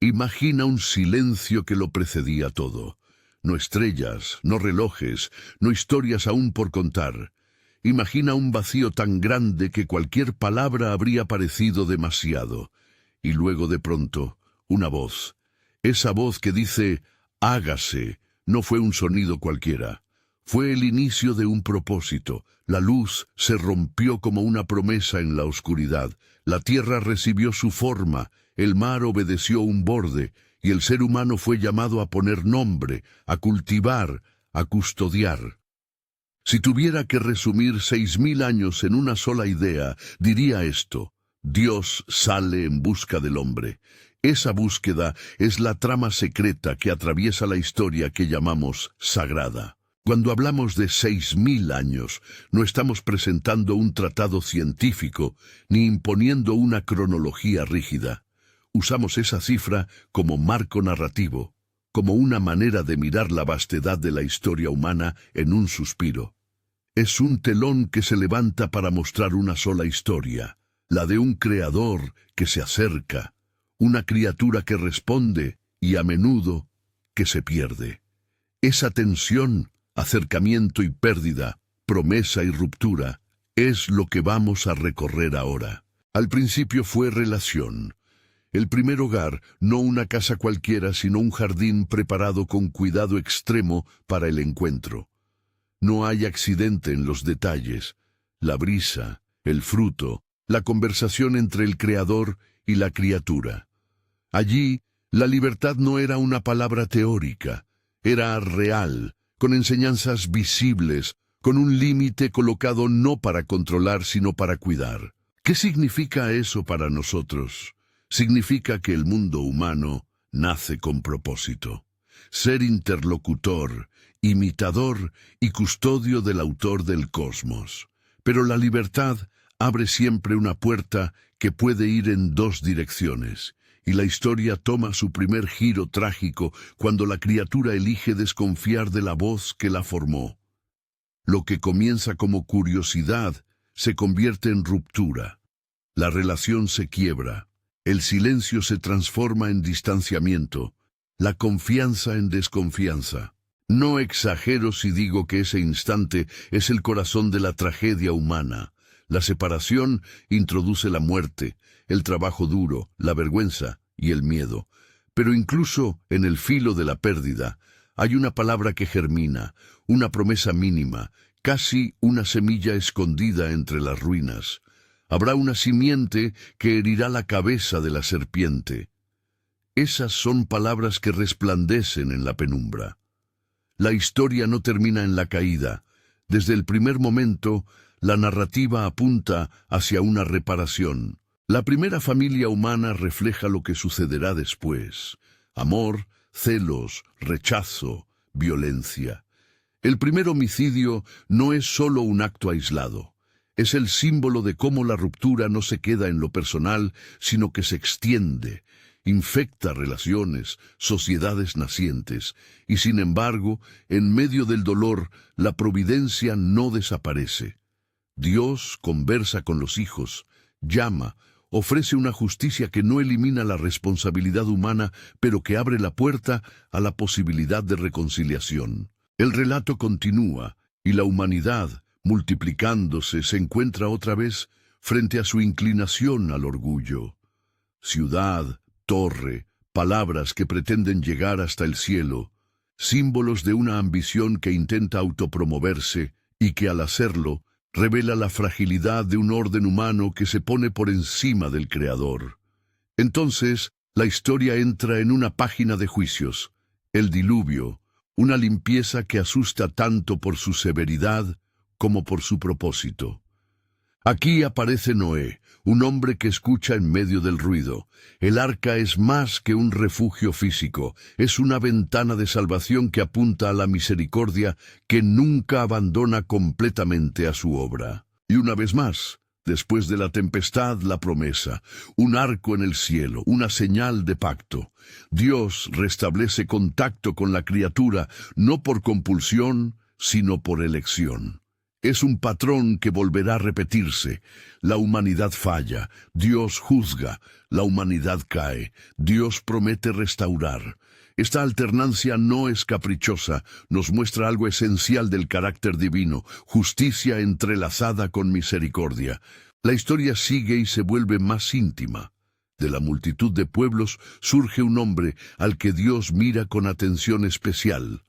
Imagina un silencio que lo precedía todo. No estrellas, no relojes, no historias aún por contar. Imagina un vacío tan grande que cualquier palabra habría parecido demasiado. Y luego de pronto, una voz. Esa voz que dice, hágase, no fue un sonido cualquiera. Fue el inicio de un propósito. La luz se rompió como una promesa en la oscuridad. La tierra recibió su forma, el mar obedeció un borde, y el ser humano fue llamado a poner nombre, a cultivar, a custodiar. Si tuviera que resumir 6000 años en una sola idea, diría esto: Dios sale en busca del hombre. Esa búsqueda es la trama secreta que atraviesa la historia que llamamos sagrada. Cuando hablamos de 6000 años, no estamos presentando un tratado científico, ni imponiendo una cronología rígida. Usamos esa cifra como marco narrativo, como una manera de mirar la vastedad de la historia humana en un suspiro. Es un telón que se levanta para mostrar una sola historia, la de un creador que se acerca, una criatura que responde y a menudo que se pierde. Esa tensión, acercamiento y pérdida, promesa y ruptura, es lo que vamos a recorrer ahora. Al principio fue relación. El primer hogar, no una casa cualquiera, sino un jardín preparado con cuidado extremo para el encuentro. No hay accidente en los detalles. La brisa, el fruto, la conversación entre el creador y la criatura. Allí, la libertad no era una palabra teórica, era real, con enseñanzas visibles, con un límite colocado no para controlar, sino para cuidar. ¿Qué significa eso para nosotros? Significa que el mundo humano nace con propósito. Ser interlocutor, imitador y custodio del autor del cosmos. Pero la libertad abre siempre una puerta que puede ir en dos direcciones, y la historia toma su primer giro trágico cuando la criatura elige desconfiar de la voz que la formó. Lo que comienza como curiosidad se convierte en ruptura. La relación se quiebra, el silencio se transforma en distanciamiento, la confianza en desconfianza. No exagero si digo que ese instante es el corazón de la tragedia humana. La separación introduce la muerte, el trabajo duro, la vergüenza y el miedo. Pero incluso en el filo de la pérdida hay una palabra que germina, una promesa mínima, casi una semilla escondida entre las ruinas. Habrá una simiente que herirá la cabeza de la serpiente. Esas son palabras que resplandecen en la penumbra. La historia no termina en la caída. Desde el primer momento, la narrativa apunta hacia una reparación. La primera familia humana refleja lo que sucederá después. Amor, celos, rechazo, violencia. El primer homicidio no es solo un acto aislado. Es el símbolo de cómo la ruptura no se queda en lo personal, sino que se extiende, infecta relaciones, sociedades nacientes, y sin embargo, en medio del dolor, la providencia no desaparece. Dios conversa con los hijos, llama, ofrece una justicia que no elimina la responsabilidad humana, pero que abre la puerta a la posibilidad de reconciliación. El relato continúa, y la humanidad, multiplicándose, se encuentra otra vez frente a su inclinación al orgullo. Ciudad, torre, palabras que pretenden llegar hasta el cielo, símbolos de una ambición que intenta autopromoverse y que al hacerlo revela la fragilidad de un orden humano que se pone por encima del Creador. Entonces, la historia entra en una página de juicios, el diluvio, una limpieza que asusta tanto por su severidad como por su propósito. Aquí aparece Noé, un hombre que escucha en medio del ruido. El arca es más que un refugio físico, es una ventana de salvación que apunta a la misericordia que nunca abandona completamente a su obra. Y una vez más, después de la tempestad, la promesa, un arco en el cielo, una señal de pacto. Dios restablece contacto con la criatura, no por compulsión, sino por elección. Es un patrón que volverá a repetirse. La humanidad falla, Dios juzga, la humanidad cae, Dios promete restaurar. Esta alternancia no es caprichosa, nos muestra algo esencial del carácter divino, justicia entrelazada con misericordia. La historia sigue y se vuelve más íntima. De la multitud de pueblos surge un hombre al que Dios mira con atención especial: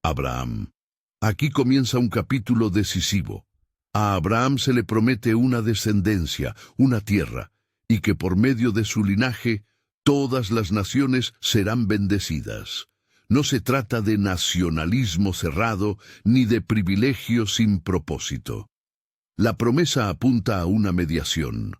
Abraham. Aquí comienza un capítulo decisivo. A Abraham se le promete una descendencia, una tierra, y que por medio de su linaje todas las naciones serán bendecidas. No se trata de nacionalismo cerrado ni de privilegios sin propósito. La promesa apunta a una mediación.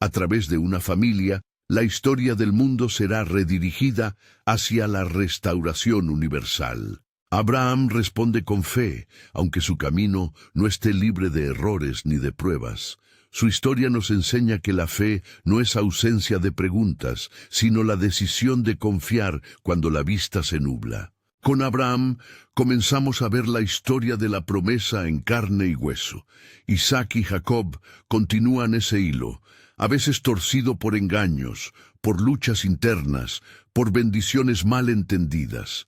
A través de una familia, la historia del mundo será redirigida hacia la restauración universal. Abraham responde con fe, aunque su camino no esté libre de errores ni de pruebas. Su historia nos enseña que la fe no es ausencia de preguntas, sino la decisión de confiar cuando la vista se nubla. Con Abraham comenzamos a ver la historia de la promesa en carne y hueso. Isaac y Jacob continúan ese hilo, a veces torcido por engaños, por luchas internas, por bendiciones mal entendidas.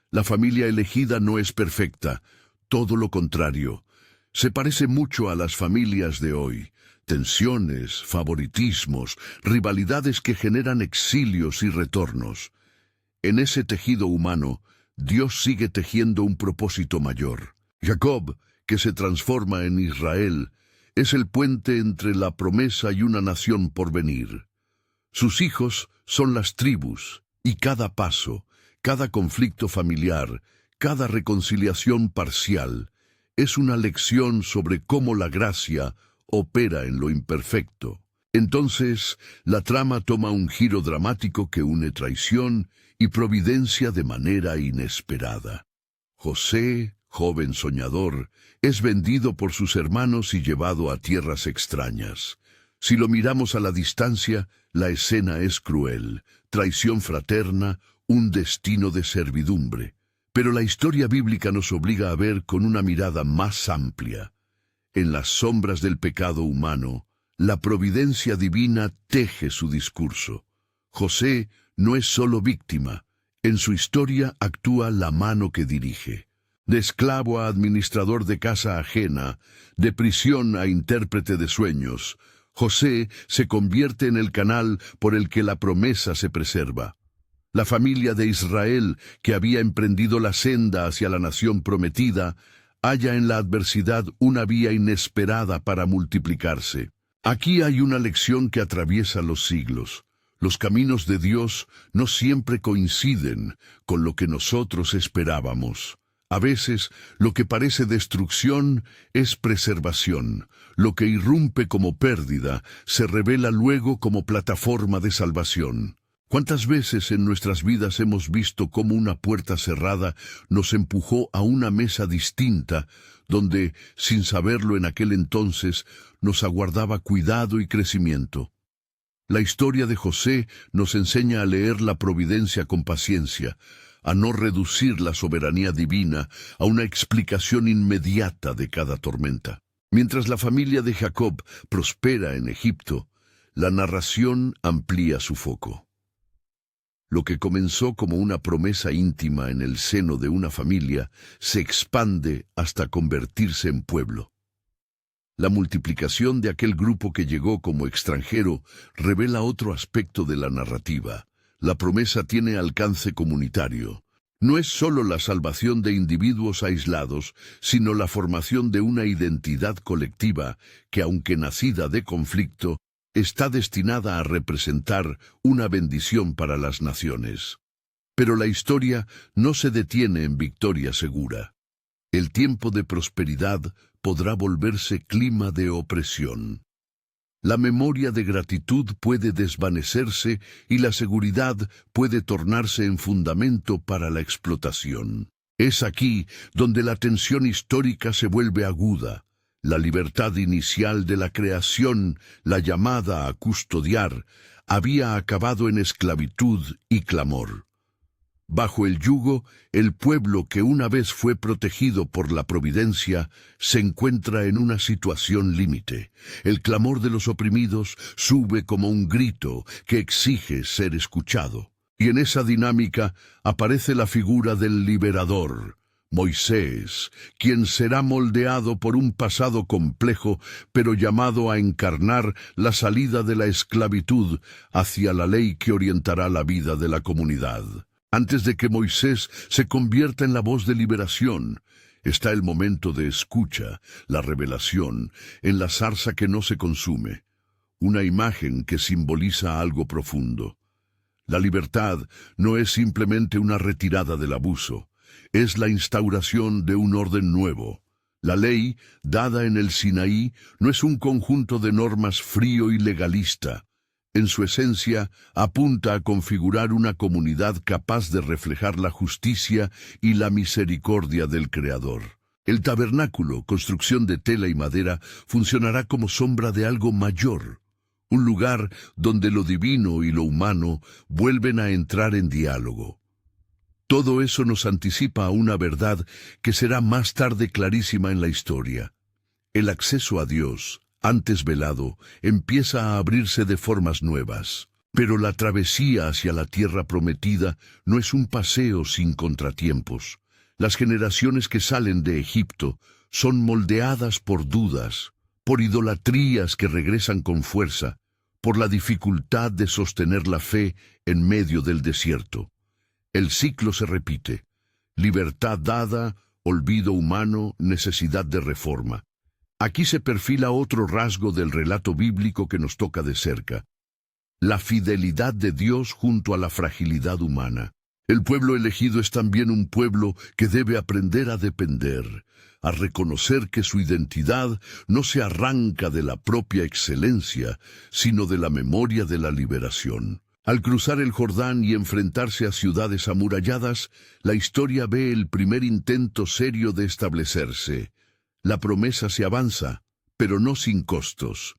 La familia elegida no es perfecta, todo lo contrario. Se parece mucho a las familias de hoy. Tensiones, favoritismos, rivalidades que generan exilios y retornos. En ese tejido humano, Dios sigue tejiendo un propósito mayor. Jacob, que se transforma en Israel, es el puente entre la promesa y una nación por venir. Sus hijos son las tribus, y cada paso, cada conflicto familiar, cada reconciliación parcial, es una lección sobre cómo la gracia opera en lo imperfecto. Entonces, la trama toma un giro dramático que une traición y providencia de manera inesperada. José, joven soñador, es vendido por sus hermanos y llevado a tierras extrañas. Si lo miramos a la distancia, la escena es cruel, traición fraterna, un destino de servidumbre. Pero la historia bíblica nos obliga a ver con una mirada más amplia. En las sombras del pecado humano, la providencia divina teje su discurso. José no es solo víctima, en su historia actúa la mano que dirige. De esclavo a administrador de casa ajena, de prisión a intérprete de sueños, José se convierte en el canal por el que la promesa se preserva. La familia de Israel, que había emprendido la senda hacia la nación prometida, halla en la adversidad una vía inesperada para multiplicarse. Aquí hay una lección que atraviesa los siglos. Los caminos de Dios no siempre coinciden con lo que nosotros esperábamos. A veces, lo que parece destrucción es preservación. Lo que irrumpe como pérdida se revela luego como plataforma de salvación. ¿Cuántas veces en nuestras vidas hemos visto cómo una puerta cerrada nos empujó a una mesa distinta, donde, sin saberlo en aquel entonces, nos aguardaba cuidado y crecimiento? La historia de José nos enseña a leer la providencia con paciencia, a no reducir la soberanía divina a una explicación inmediata de cada tormenta. Mientras la familia de Jacob prospera en Egipto, la narración amplía su foco. Lo que comenzó como una promesa íntima en el seno de una familia se expande hasta convertirse en pueblo. La multiplicación de aquel grupo que llegó como extranjero revela otro aspecto de la narrativa. La promesa tiene alcance comunitario. No es solo la salvación de individuos aislados, sino la formación de una identidad colectiva que, aunque nacida de conflicto, está destinada a representar una bendición para las naciones. Pero la historia no se detiene en victoria segura. El tiempo de prosperidad podrá volverse clima de opresión. La memoria de gratitud puede desvanecerse y la seguridad puede tornarse en fundamento para la explotación. Es aquí donde la tensión histórica se vuelve aguda. La libertad inicial de la creación, la llamada a custodiar, había acabado en esclavitud y clamor. Bajo el yugo, el pueblo que una vez fue protegido por la providencia se encuentra en una situación límite. El clamor de los oprimidos sube como un grito que exige ser escuchado. Y en esa dinámica aparece la figura del liberador, Moisés, quien será moldeado por un pasado complejo, pero llamado a encarnar la salida de la esclavitud hacia la ley que orientará la vida de la comunidad. Antes de que Moisés se convierta en la voz de liberación, está el momento de escucha, la revelación, en la zarza que no se consume, una imagen que simboliza algo profundo. La libertad no es simplemente una retirada del abuso, es la instauración de un orden nuevo. La ley, dada en el Sinaí, no es un conjunto de normas frío y legalista. En su esencia, apunta a configurar una comunidad capaz de reflejar la justicia y la misericordia del Creador. El tabernáculo, construcción de tela y madera, funcionará como sombra de algo mayor, un lugar donde lo divino y lo humano vuelven a entrar en diálogo. Todo eso nos anticipa a una verdad que será más tarde clarísima en la historia. El acceso a Dios, antes velado, empieza a abrirse de formas nuevas. Pero la travesía hacia la tierra prometida no es un paseo sin contratiempos. Las generaciones que salen de Egipto son moldeadas por dudas, por idolatrías que regresan con fuerza, por la dificultad de sostener la fe en medio del desierto. El ciclo se repite: libertad dada, olvido humano, necesidad de reforma. Aquí se perfila otro rasgo del relato bíblico que nos toca de cerca: la fidelidad de Dios junto a la fragilidad humana. El pueblo elegido es también un pueblo que debe aprender a depender, a reconocer que su identidad no se arranca de la propia excelencia, sino de la memoria de la liberación. Al cruzar el Jordán y enfrentarse a ciudades amuralladas, la historia ve el primer intento serio de establecerse. La promesa se avanza, pero no sin costos.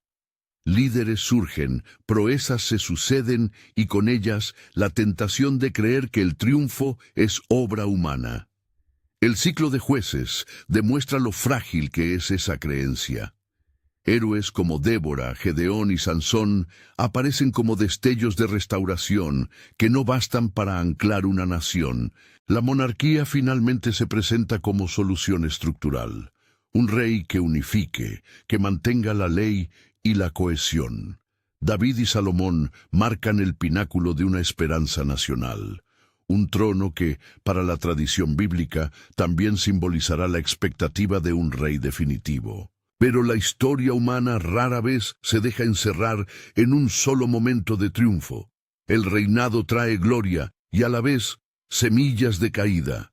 Líderes surgen, proezas se suceden y con ellas la tentación de creer que el triunfo es obra humana. El ciclo de Jueces demuestra lo frágil que es esa creencia. Héroes como Débora, Gedeón y Sansón aparecen como destellos de restauración que no bastan para anclar una nación. La monarquía finalmente se presenta como solución estructural. Un rey que unifique, que mantenga la ley y la cohesión. David y Salomón marcan el pináculo de una esperanza nacional. Un trono que, para la tradición bíblica, también simbolizará la expectativa de un rey definitivo. Pero la historia humana rara vez se deja encerrar en un solo momento de triunfo. El reinado trae gloria y a la vez semillas de caída.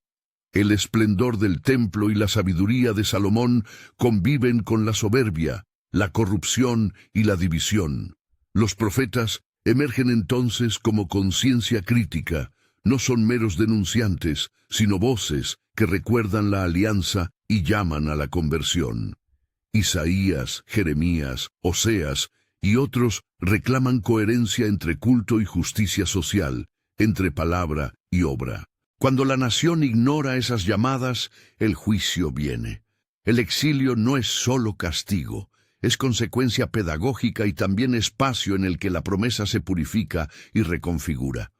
El esplendor del templo y la sabiduría de Salomón conviven con la soberbia, la corrupción y la división. Los profetas emergen entonces como conciencia crítica. No son meros denunciantes, sino voces que recuerdan la alianza y llaman a la conversión. Isaías, Jeremías, Oseas y otros reclaman coherencia entre culto y justicia social, entre palabra y obra. Cuando la nación ignora esas llamadas, el juicio viene. El exilio no es solo castigo, es consecuencia pedagógica y también espacio en el que la promesa se purifica y reconfigura.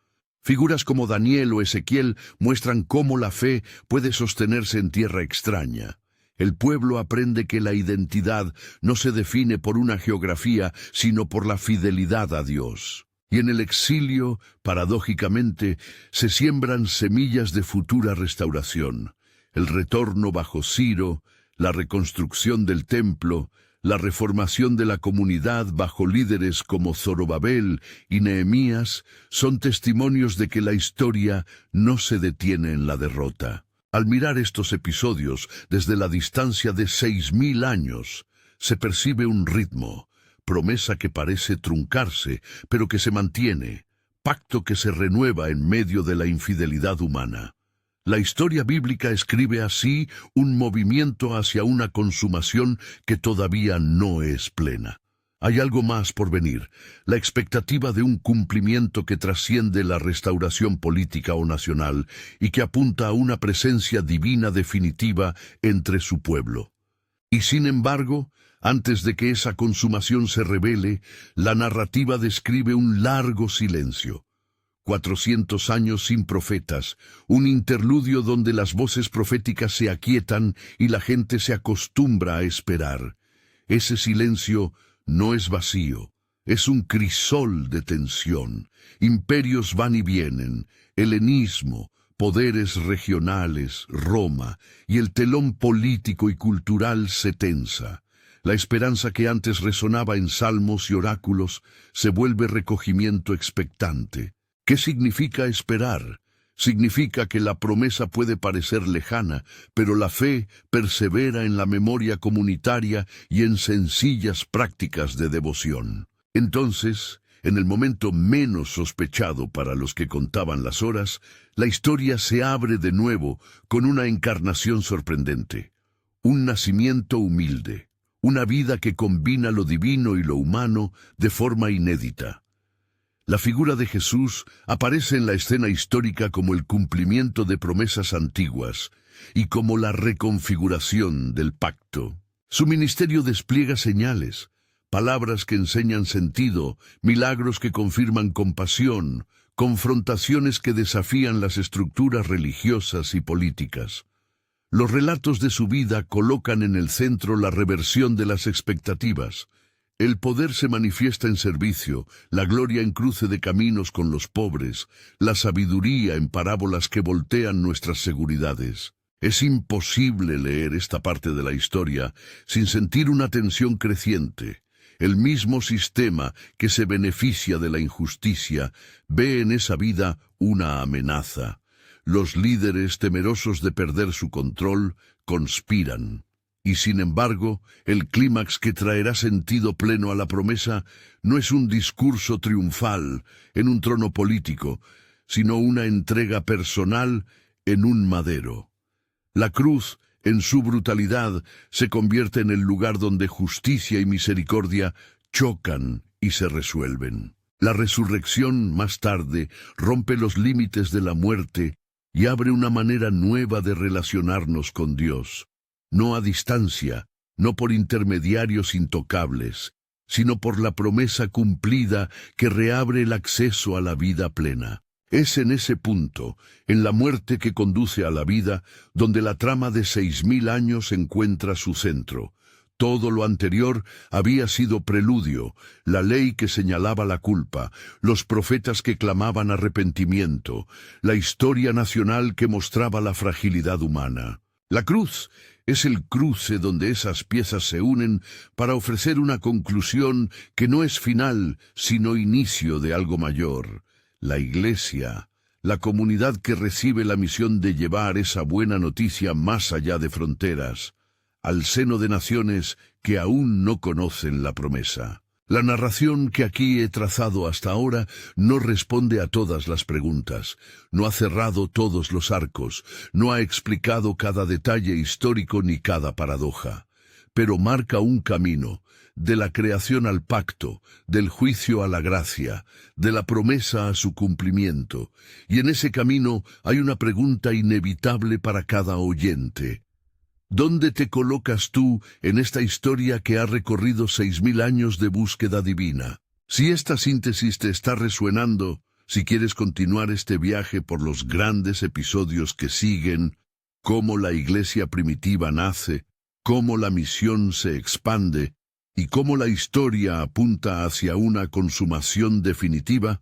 Figuras como Daniel o Ezequiel muestran cómo la fe puede sostenerse en tierra extraña. El pueblo aprende que la identidad no se define por una geografía, sino por la fidelidad a Dios. Y en el exilio, paradójicamente, se siembran semillas de futura restauración. El retorno bajo Ciro, la reconstrucción del templo, la reformación de la comunidad bajo líderes como Zorobabel y Nehemías son testimonios de que la historia no se detiene en la derrota. Al mirar estos episodios desde la distancia de 6000 años, se percibe un ritmo, promesa que parece truncarse, pero que se mantiene, pacto que se renueva en medio de la infidelidad humana. La historia bíblica escribe así un movimiento hacia una consumación que todavía no es plena. Hay algo más por venir, la expectativa de un cumplimiento que trasciende la restauración política o nacional y que apunta a una presencia divina definitiva entre su pueblo. Y sin embargo, antes de que esa consumación se revele, la narrativa describe un largo silencio. 400 años sin profetas, un interludio donde las voces proféticas se aquietan y la gente se acostumbra a esperar. Ese silencio no es vacío, es un crisol de tensión. Imperios van y vienen, helenismo, poderes regionales, Roma, y el telón político y cultural se tensa. La esperanza que antes resonaba en salmos y oráculos se vuelve recogimiento expectante. ¿Qué significa esperar? Significa que la promesa puede parecer lejana, pero la fe persevera en la memoria comunitaria y en sencillas prácticas de devoción. Entonces, en el momento menos sospechado para los que contaban las horas, la historia se abre de nuevo con una encarnación sorprendente. Un nacimiento humilde, una vida que combina lo divino y lo humano de forma inédita. La figura de Jesús aparece en la escena histórica como el cumplimiento de promesas antiguas y como la reconfiguración del pacto. Su ministerio despliega señales, palabras que enseñan sentido, milagros que confirman compasión, confrontaciones que desafían las estructuras religiosas y políticas. Los relatos de su vida colocan en el centro la reversión de las expectativas. El poder se manifiesta en servicio, la gloria en cruce de caminos con los pobres, la sabiduría en parábolas que voltean nuestras seguridades. Es imposible leer esta parte de la historia sin sentir una tensión creciente. El mismo sistema que se beneficia de la injusticia ve en esa vida una amenaza. Los líderes, temerosos de perder su control, conspiran. Y sin embargo, el clímax que traerá sentido pleno a la promesa no es un discurso triunfal en un trono político, sino una entrega personal en un madero. La cruz, en su brutalidad, se convierte en el lugar donde justicia y misericordia chocan y se resuelven. La resurrección, más tarde, rompe los límites de la muerte y abre una manera nueva de relacionarnos con Dios. No a distancia, no por intermediarios intocables, sino por la promesa cumplida que reabre el acceso a la vida plena. Es en ese punto, en la muerte que conduce a la vida, donde la trama de 6000 años encuentra su centro. Todo lo anterior había sido preludio, la ley que señalaba la culpa, los profetas que clamaban arrepentimiento, la historia nacional que mostraba la fragilidad humana. La cruz es el cruce donde esas piezas se unen para ofrecer una conclusión que no es final, sino inicio de algo mayor. La Iglesia, la comunidad que recibe la misión de llevar esa buena noticia más allá de fronteras, al seno de naciones que aún no conocen la promesa. La narración que aquí he trazado hasta ahora no responde a todas las preguntas, no ha cerrado todos los arcos, no ha explicado cada detalle histórico ni cada paradoja, pero marca un camino, de la creación al pacto, del juicio a la gracia, de la promesa a su cumplimiento, y en ese camino hay una pregunta inevitable para cada oyente. ¿Dónde te colocas tú en esta historia que ha recorrido 6000 años de búsqueda divina? Si esta síntesis te está resuenando, si quieres continuar este viaje por los grandes episodios que siguen, cómo la iglesia primitiva nace, cómo la misión se expande y cómo la historia apunta hacia una consumación definitiva,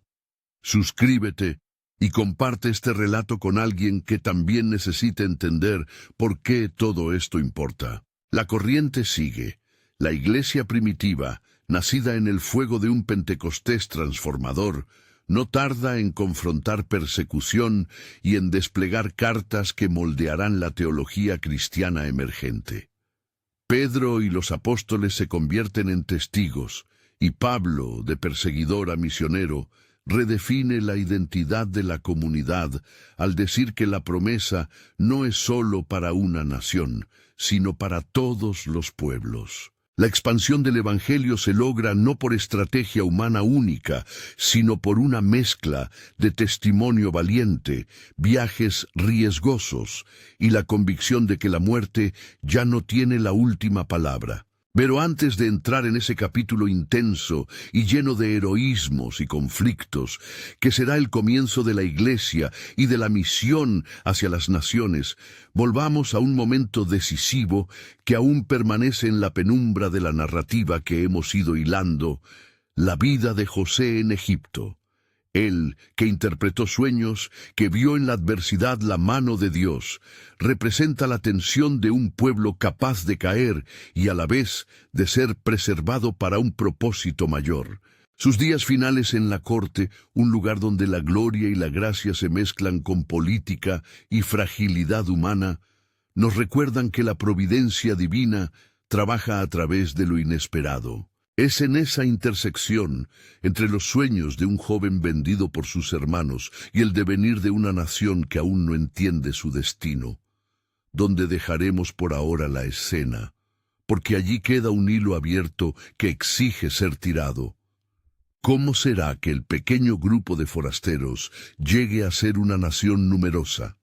suscríbete y comparte este relato con alguien que también necesite entender por qué todo esto importa. La corriente sigue. La iglesia primitiva, nacida en el fuego de un Pentecostés transformador, no tarda en confrontar persecución y en desplegar cartas que moldearán la teología cristiana emergente. Pedro y los apóstoles se convierten en testigos, y Pablo, de perseguidor a misionero, redefine la identidad de la comunidad al decir que la promesa no es solo para una nación, sino para todos los pueblos. La expansión del Evangelio se logra no por estrategia humana única, sino por una mezcla de testimonio valiente, viajes riesgosos y la convicción de que la muerte ya no tiene la última palabra. Pero antes de entrar en ese capítulo intenso y lleno de heroísmos y conflictos, que será el comienzo de la Iglesia y de la misión hacia las naciones, volvamos a un momento decisivo que aún permanece en la penumbra de la narrativa que hemos ido hilando, la vida de José en Egipto. Él, que interpretó sueños, que vio en la adversidad la mano de Dios, representa la tensión de un pueblo capaz de caer y a la vez de ser preservado para un propósito mayor. Sus días finales en la corte, un lugar donde la gloria y la gracia se mezclan con política y fragilidad humana, nos recuerdan que la providencia divina trabaja a través de lo inesperado. Es en esa intersección entre los sueños de un joven vendido por sus hermanos y el devenir de una nación que aún no entiende su destino, donde dejaremos por ahora la escena, porque allí queda un hilo abierto que exige ser tirado. ¿Cómo será que el pequeño grupo de forasteros llegue a ser una nación numerosa?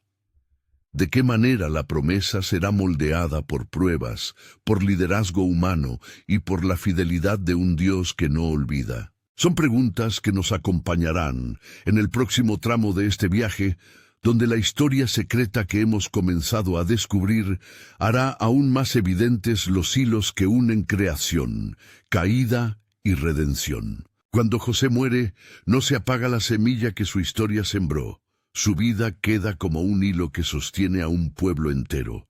¿De qué manera la promesa será moldeada por pruebas, por liderazgo humano y por la fidelidad de un Dios que no olvida? Son preguntas que nos acompañarán en el próximo tramo de este viaje, donde la historia secreta que hemos comenzado a descubrir hará aún más evidentes los hilos que unen creación, caída y redención. Cuando José muere, no se apaga la semilla que su historia sembró. Su vida queda como un hilo que sostiene a un pueblo entero.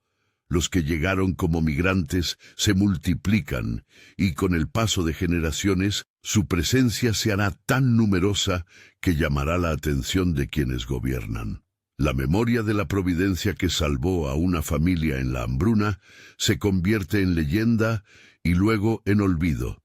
Los que llegaron como migrantes se multiplican, y con el paso de generaciones, su presencia se hará tan numerosa que llamará la atención de quienes gobiernan. La memoria de la providencia que salvó a una familia en la hambruna se convierte en leyenda y luego en olvido,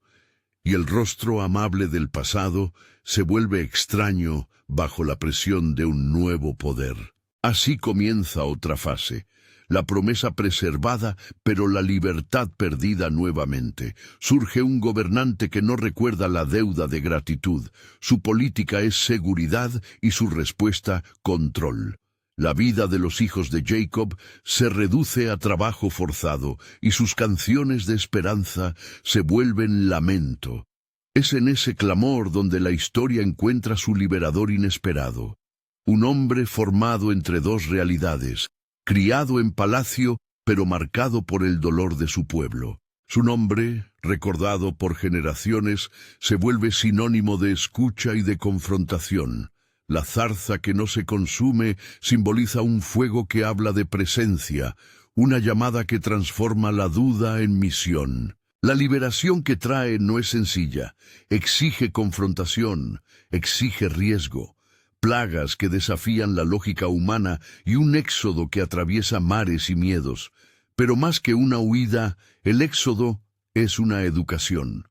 y el rostro amable del pasado se vuelve extraño bajo la presión de un nuevo poder. Así comienza otra fase, la promesa preservada, pero la libertad perdida nuevamente. Surge un gobernante que no recuerda la deuda de gratitud. Su política es seguridad y su respuesta, control. La vida de los hijos de Jacob se reduce a trabajo forzado y sus canciones de esperanza se vuelven lamento. Es en ese clamor donde la historia encuentra su liberador inesperado. Un hombre formado entre dos realidades, criado en palacio, pero marcado por el dolor de su pueblo. Su nombre, recordado por generaciones, se vuelve sinónimo de escucha y de confrontación. La zarza que no se consume simboliza un fuego que habla de presencia, una llamada que transforma la duda en misión. La liberación que trae no es sencilla, exige confrontación, exige riesgo, plagas que desafían la lógica humana y un éxodo que atraviesa mares y miedos. Pero más que una huida, el éxodo es una educación.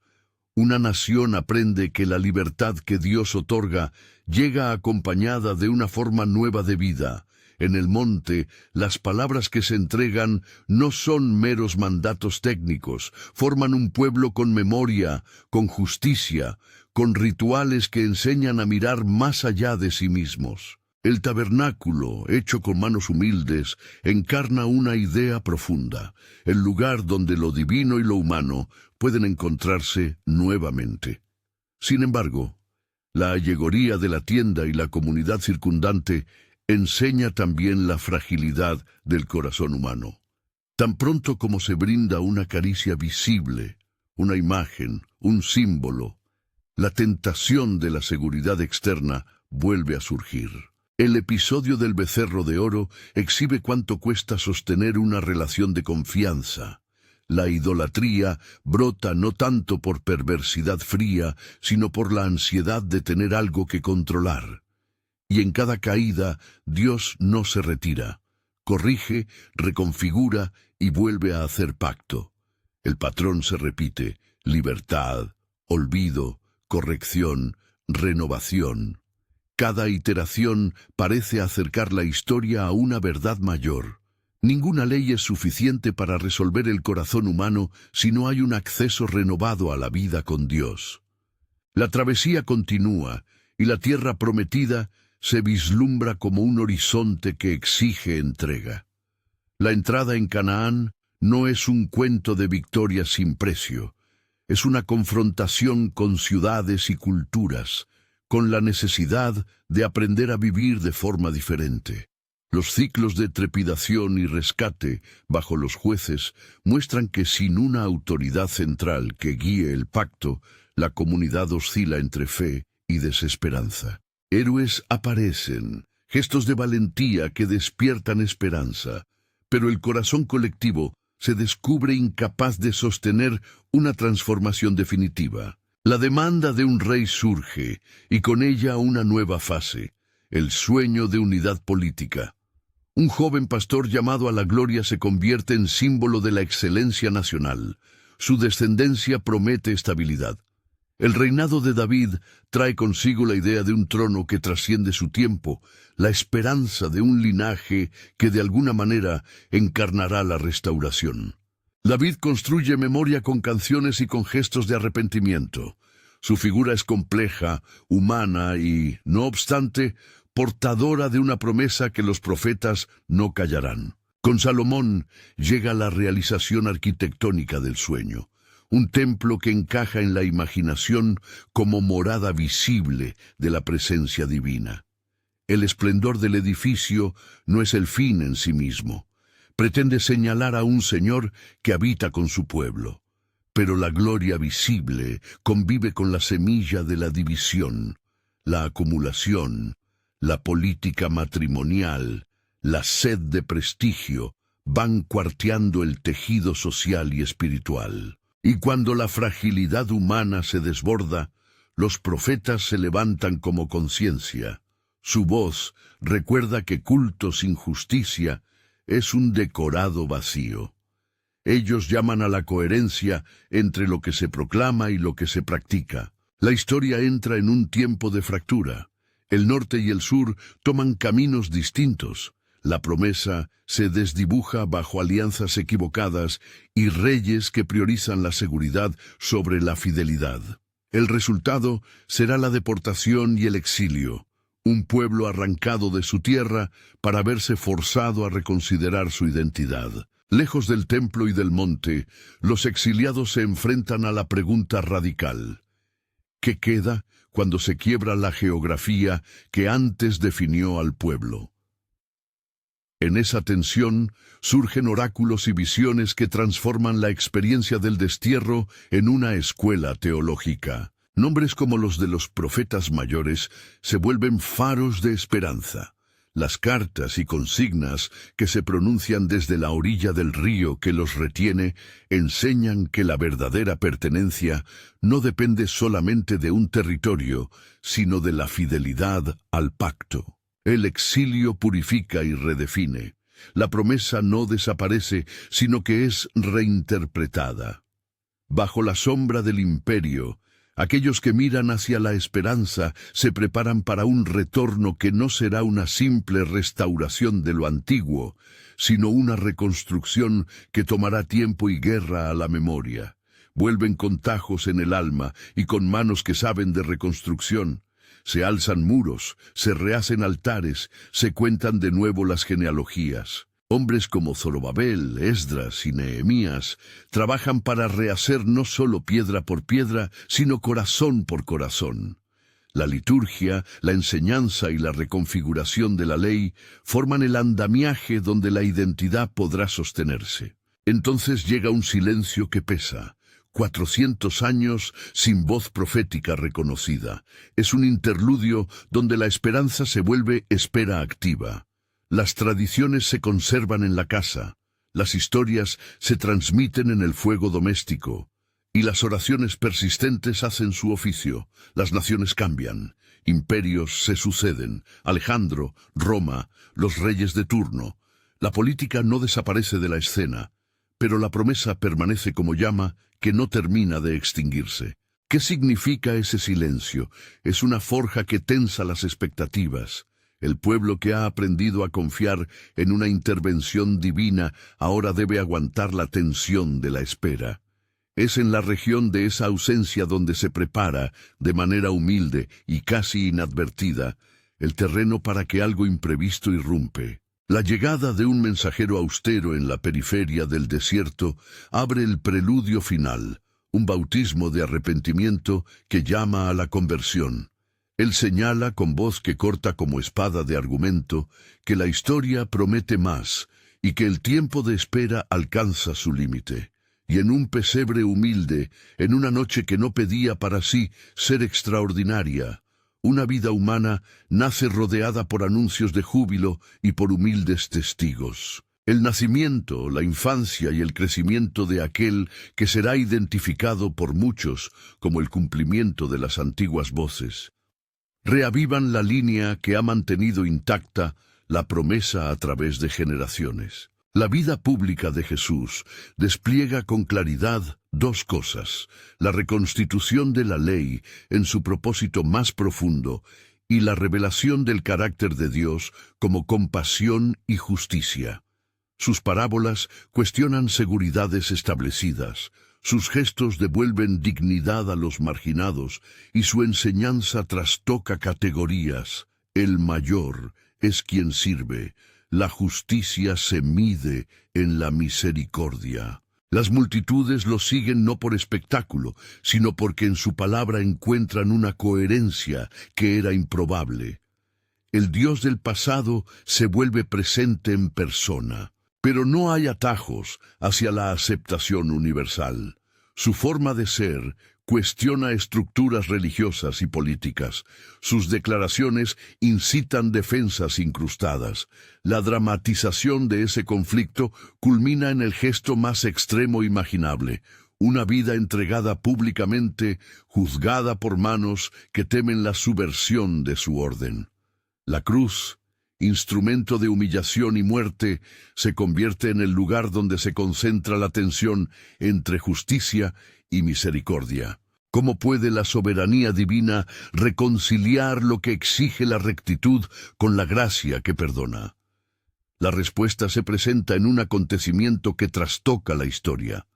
Una nación aprende que la libertad que Dios otorga llega acompañada de una forma nueva de vida. En el monte, las palabras que se entregan no son meros mandatos técnicos, forman un pueblo con memoria, con justicia, con rituales que enseñan a mirar más allá de sí mismos. El tabernáculo, hecho con manos humildes, encarna una idea profunda, el lugar donde lo divino y lo humano pueden encontrarse nuevamente. Sin embargo, la allegoría de la tienda y la comunidad circundante enseña también la fragilidad del corazón humano. Tan pronto como se brinda una caricia visible, una imagen, un símbolo, la tentación de la seguridad externa vuelve a surgir. El episodio del becerro de oro exhibe cuánto cuesta sostener una relación de confianza. La idolatría brota no tanto por perversidad fría, sino por la ansiedad de tener algo que controlar. Y en cada caída, Dios no se retira. Corrige, reconfigura y vuelve a hacer pacto. El patrón se repite: libertad, olvido, corrección, renovación. Cada iteración parece acercar la historia a una verdad mayor. Ninguna ley es suficiente para resolver el corazón humano si no hay un acceso renovado a la vida con Dios. La travesía continúa y la tierra prometida se vislumbra como un horizonte que exige entrega. La entrada en Canaán no es un cuento de victoria sin precio, es una confrontación con ciudades y culturas, con la necesidad de aprender a vivir de forma diferente. Los ciclos de trepidación y rescate bajo los jueces muestran que sin una autoridad central que guíe el pacto, la comunidad oscila entre fe y desesperanza. Héroes aparecen, gestos de valentía que despiertan esperanza, pero el corazón colectivo se descubre incapaz de sostener una transformación definitiva. La demanda de un rey surge, y con ella una nueva fase, el sueño de unidad política. Un joven pastor llamado a la gloria se convierte en símbolo de la excelencia nacional. Su descendencia promete estabilidad. El reinado de David trae consigo la idea de un trono que trasciende su tiempo, la esperanza de un linaje que de alguna manera encarnará la restauración. David construye memoria con canciones y con gestos de arrepentimiento. Su figura es compleja, humana y, no obstante, portadora de una promesa que los profetas no callarán. Con Salomón llega la realización arquitectónica del sueño, un templo que encaja en la imaginación como morada visible de la presencia divina. El esplendor del edificio no es el fin en sí mismo. Pretende señalar a un Señor que habita con su pueblo. Pero la gloria visible convive con la semilla de la división, la acumulación, la política matrimonial, la sed de prestigio, van cuarteando el tejido social y espiritual. Y cuando la fragilidad humana se desborda, los profetas se levantan como conciencia. Su voz recuerda que culto sin justicia es un decorado vacío. Ellos llaman a la coherencia entre lo que se proclama y lo que se practica. La historia entra en un tiempo de fractura. El norte y el sur toman caminos distintos. La promesa se desdibuja bajo alianzas equivocadas y reyes que priorizan la seguridad sobre la fidelidad. El resultado será la deportación y el exilio, un pueblo arrancado de su tierra para verse forzado a reconsiderar su identidad. Lejos del templo y del monte, los exiliados se enfrentan a la pregunta radical: ¿qué queda cuando se quiebra la geografía que antes definió al pueblo? En esa tensión surgen oráculos y visiones que transforman la experiencia del destierro en una escuela teológica. Nombres como los de los profetas mayores se vuelven faros de esperanza. Las cartas y consignas que se pronuncian desde la orilla del río que los retiene enseñan que la verdadera pertenencia no depende solamente de un territorio, sino de la fidelidad al pacto. El exilio purifica y redefine. La promesa no desaparece, sino que es reinterpretada. Bajo la sombra del imperio, aquellos que miran hacia la esperanza se preparan para un retorno que no será una simple restauración de lo antiguo, sino una reconstrucción que tomará tiempo y guerra a la memoria. Vuelven con tajos en el alma y con manos que saben de reconstrucción. Se alzan muros, se rehacen altares, se cuentan de nuevo las genealogías. Hombres como Zorobabel, Esdras y Nehemías trabajan para rehacer no solo piedra por piedra, sino corazón por corazón. La liturgia, la enseñanza y la reconfiguración de la ley forman el andamiaje donde la identidad podrá sostenerse. Entonces llega un silencio que pesa. 400 años sin voz profética reconocida. Es un interludio donde la esperanza se vuelve espera activa. Las tradiciones se conservan en la casa, las historias se transmiten en el fuego doméstico, y las oraciones persistentes hacen su oficio. Las naciones cambian, imperios se suceden, Alejandro, Roma, los reyes de turno. La política no desaparece de la escena, pero la promesa permanece como llama que no termina de extinguirse. ¿Qué significa ese silencio? Es una forja que tensa las expectativas. El pueblo que ha aprendido a confiar en una intervención divina ahora debe aguantar la tensión de la espera. Es en la región de esa ausencia donde se prepara, de manera humilde y casi inadvertida, el terreno para que algo imprevisto irrumpe. La llegada de un mensajero austero en la periferia del desierto abre el preludio final, un bautismo de arrepentimiento que llama a la conversión. Él señala con voz que corta como espada de argumento que la historia promete más y que el tiempo de espera alcanza su límite. Y en un pesebre humilde, en una noche que no pedía para sí ser extraordinaria, una vida humana nace rodeada por anuncios de júbilo y por humildes testigos. El nacimiento, la infancia y el crecimiento de aquel que será identificado por muchos como el cumplimiento de las antiguas voces, reavivan la línea que ha mantenido intacta la promesa a través de generaciones. La vida pública de Jesús despliega con claridad dos cosas: la reconstitución de la ley en su propósito más profundo y la revelación del carácter de Dios como compasión y justicia. Sus parábolas cuestionan seguridades establecidas, sus gestos devuelven dignidad a los marginados y su enseñanza trastoca categorías. El mayor es quien sirve. La justicia se mide en la misericordia. Las multitudes lo siguen no por espectáculo, sino porque en su palabra encuentran una coherencia que era improbable. El Dios del pasado se vuelve presente en persona, pero no hay atajos hacia la aceptación universal. Su forma de ser cuestiona estructuras religiosas y políticas. Sus declaraciones incitan defensas incrustadas. La dramatización de ese conflicto culmina en el gesto más extremo imaginable: una vida entregada públicamente, juzgada por manos que temen la subversión de su orden. La cruz, instrumento de humillación y muerte, se convierte en el lugar donde se concentra la tensión entre justicia y misericordia. ¿Cómo puede la soberanía divina reconciliar lo que exige la rectitud con la gracia que perdona? La respuesta se presenta en un acontecimiento que trastoca la historia: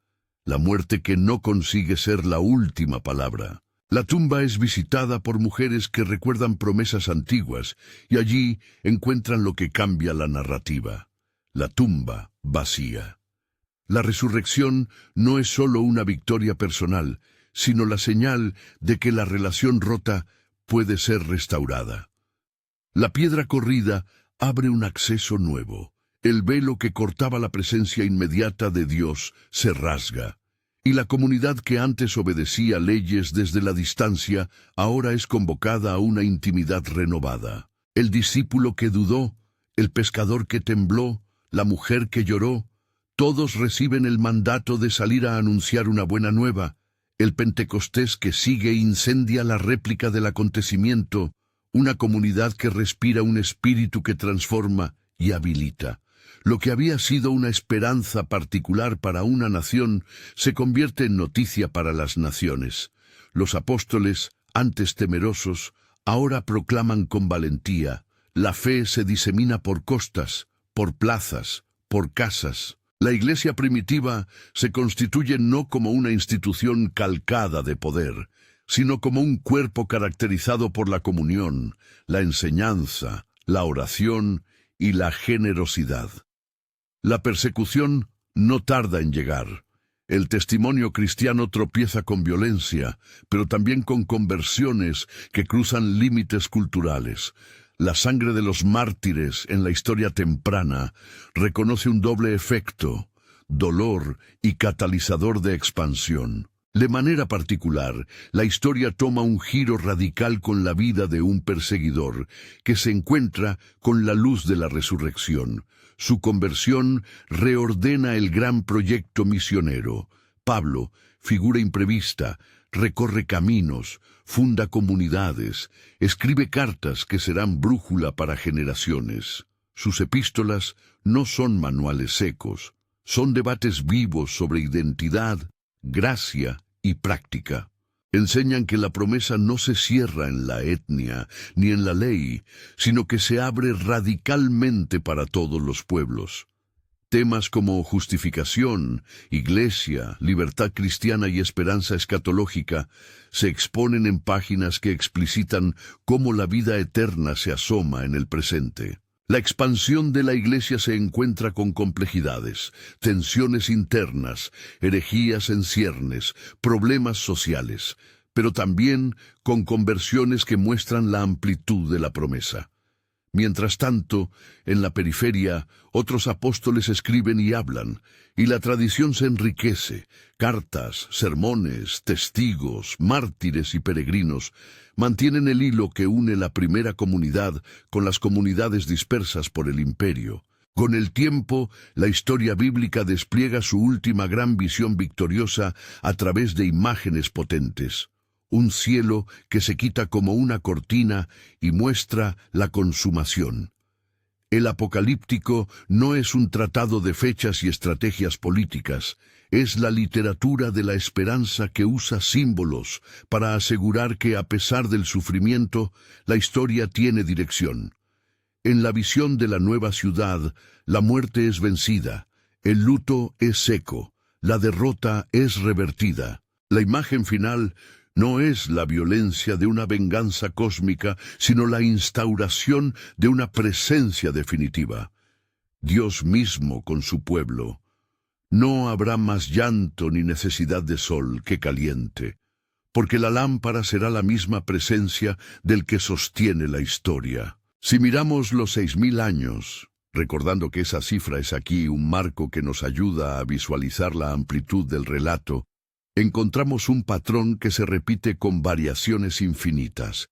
la muerte que no consigue ser la última palabra. La tumba es visitada por mujeres que recuerdan promesas antiguas y allí encuentran lo que cambia la narrativa: la tumba vacía. La resurrección no es solo una victoria personal, sino la señal de que la relación rota puede ser restaurada. La piedra corrida abre un acceso nuevo. El velo que cortaba la presencia inmediata de Dios se rasga, y la comunidad que antes obedecía leyes desde la distancia ahora es convocada a una intimidad renovada. El discípulo que dudó, el pescador que tembló, la mujer que lloró, todos reciben el mandato de salir a anunciar una buena nueva. El Pentecostés que sigue incendia la réplica del acontecimiento, una comunidad que respira un espíritu que transforma y habilita. Lo que había sido una esperanza particular para una nación se convierte en noticia para las naciones. Los apóstoles, antes temerosos, ahora proclaman con valentía. La fe se disemina por costas, por plazas, por casas. La iglesia primitiva se constituye no como una institución calcada de poder, sino como un cuerpo caracterizado por la comunión, la enseñanza, la oración y la generosidad. La persecución no tarda en llegar. El testimonio cristiano tropieza con violencia, pero también con conversiones que cruzan límites culturales. La sangre de los mártires en la historia temprana reconoce un doble efecto: dolor y catalizador de expansión. De manera particular, la historia toma un giro radical con la vida de un perseguidor que se encuentra con la luz de la resurrección. Su conversión reordena el gran proyecto misionero. Pablo, figura imprevista, recorre caminos, funda comunidades, escribe cartas que serán brújula para generaciones. Sus epístolas no son manuales secos, son debates vivos sobre identidad, gracia y práctica. Enseñan que la promesa no se cierra en la etnia ni en la ley, sino que se abre radicalmente para todos los pueblos. Temas como justificación, iglesia, libertad cristiana y esperanza escatológica se exponen en páginas que explicitan cómo la vida eterna se asoma en el presente. La expansión de la iglesia se encuentra con complejidades, tensiones internas, herejías en ciernes, problemas sociales, pero también con conversiones que muestran la amplitud de la promesa. Mientras tanto, en la periferia, otros apóstoles escriben y hablan, y la tradición se enriquece. Cartas, sermones, testigos, mártires y peregrinos mantienen el hilo que une la primera comunidad con las comunidades dispersas por el imperio. Con el tiempo, la historia bíblica despliega su última gran visión victoriosa a través de imágenes potentes. Un cielo que se quita como una cortina y muestra la consumación. El apocalíptico no es un tratado de fechas y estrategias políticas, es la literatura de la esperanza que usa símbolos para asegurar que a pesar del sufrimiento, la historia tiene dirección. En la visión de la nueva ciudad, la muerte es vencida, el luto es seco, la derrota es revertida. La imagen final no es la violencia de una venganza cósmica, sino la instauración de una presencia definitiva. Dios mismo con su pueblo. No habrá más llanto ni necesidad de sol que caliente, porque la lámpara será la misma presencia del que sostiene la historia. Si miramos los 6000 años, recordando que esa cifra es aquí un marco que nos ayuda a visualizar la amplitud del relato, encontramos un patrón que se repite con variaciones infinitas.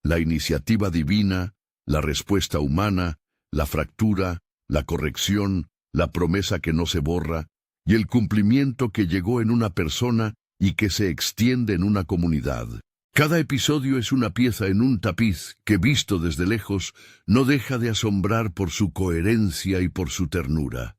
La iniciativa divina, la respuesta humana, la fractura, la corrección, la promesa que no se borra, y el cumplimiento que llegó en una persona y que se extiende en una comunidad. Cada episodio es una pieza en un tapiz que, visto desde lejos, no deja de asombrar por su coherencia y por su ternura.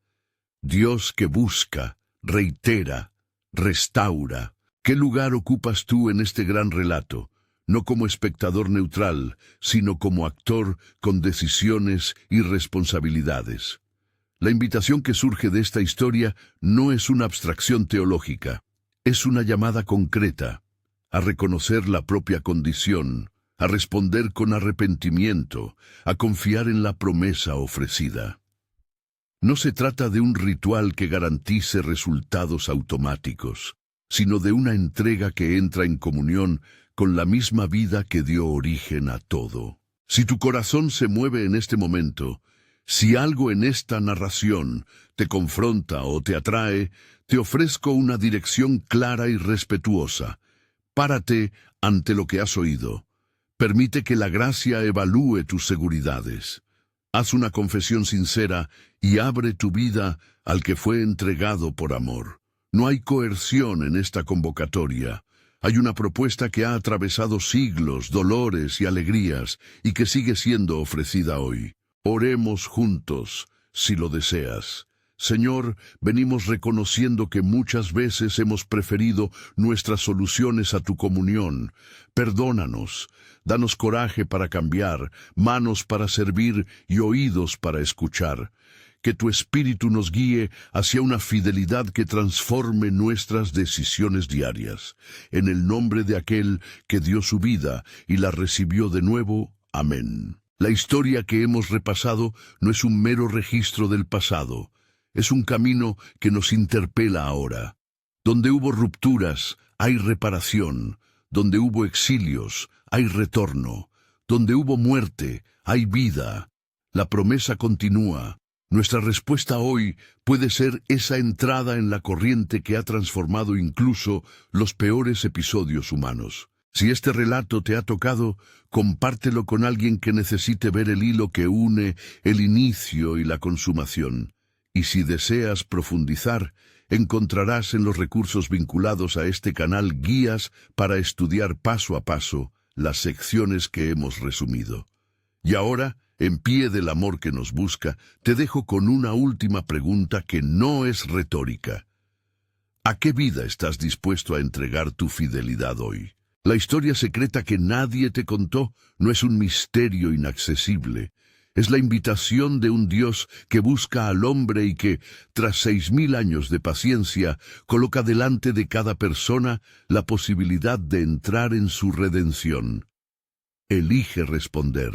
Dios que busca, reitera, restaura. ¿Qué lugar ocupas tú en este gran relato? No como espectador neutral, sino como actor con decisiones y responsabilidades. La invitación que surge de esta historia no es una abstracción teológica, es una llamada concreta a reconocer la propia condición, a responder con arrepentimiento, a confiar en la promesa ofrecida. No se trata de un ritual que garantice resultados automáticos, sino de una entrega que entra en comunión con la misma vida que dio origen a todo. Si tu corazón se mueve en este momento, si algo en esta narración te confronta o te atrae, te ofrezco una dirección clara y respetuosa. Párate ante lo que has oído. Permite que la gracia evalúe tus seguridades. Haz una confesión sincera y abre tu vida al que fue entregado por amor. No hay coerción en esta convocatoria. Hay una propuesta que ha atravesado siglos, dolores y alegrías y que sigue siendo ofrecida hoy. Oremos juntos, si lo deseas. Señor, venimos reconociendo que muchas veces hemos preferido nuestras soluciones a tu comunión. Perdónanos, danos coraje para cambiar, manos para servir y oídos para escuchar. Que tu Espíritu nos guíe hacia una fidelidad que transforme nuestras decisiones diarias. En el nombre de aquel que dio su vida y la recibió de nuevo. Amén. La historia que hemos repasado no es un mero registro del pasado. Es un camino que nos interpela ahora. Donde hubo rupturas, hay reparación. Donde hubo exilios, hay retorno. Donde hubo muerte, hay vida. La promesa continúa. Nuestra respuesta hoy puede ser esa entrada en la corriente que ha transformado incluso los peores episodios humanos. Si este relato te ha tocado, compártelo con alguien que necesite ver el hilo que une el inicio y la consumación. Y si deseas profundizar, encontrarás en los recursos vinculados a este canal guías para estudiar paso a paso las secciones que hemos resumido. Y ahora, en pie del amor que nos busca, te dejo con una última pregunta que no es retórica. ¿A qué vida estás dispuesto a entregar tu fidelidad hoy? La historia secreta que nadie te contó no es un misterio inaccesible. Es la invitación de un Dios que busca al hombre y que, tras 6000 años de paciencia, coloca delante de cada persona la posibilidad de entrar en su redención. Elige responder.